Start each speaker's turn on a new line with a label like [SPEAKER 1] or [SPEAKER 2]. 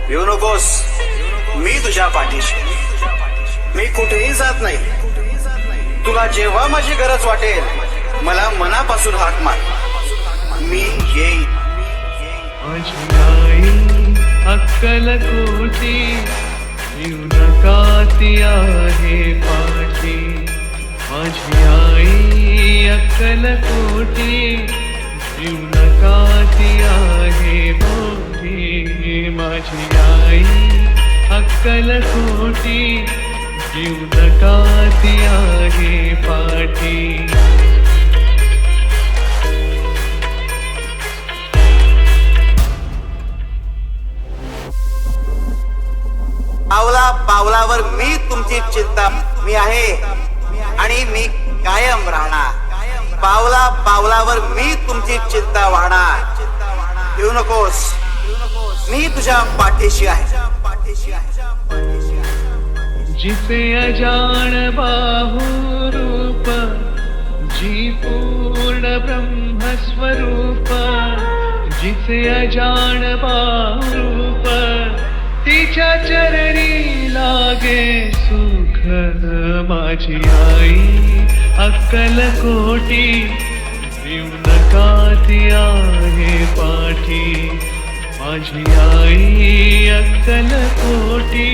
[SPEAKER 1] येऊ नकोस, मी तुझ्या पाठीशी. मी कुठेही जात नाही. तुला जेव्हा माझी गरज वाटेल मला मनापासून हाक मार, मी येईन.
[SPEAKER 2] माझी आई अक्कलकोटी येऊ नका ती आहे पाठी. माझी आई अक्कलकोटी येऊ नका ती आहे पाठी. माझी आई अक्कलकोटी येऊ नका ती आहे पाठी.
[SPEAKER 1] पावला पावलावर मी तुमची चिंता मी आहे आणि मी कायम राहणार. पावला पावलावर मी तुमची चिंता वाहणार. येऊ नकोस, मी तुझ्या पाठीशी आहे.
[SPEAKER 2] जिसे अजान बाहु रूप जी पूर्ण ब्रह्म स्वरूप. जिसे अजान बाहु रूप तिच्या चरणी लागे सुख. माझी आई अक्कलकोटी येऊ नका ती आहे पाठी. माझी आई अक्कलकोटी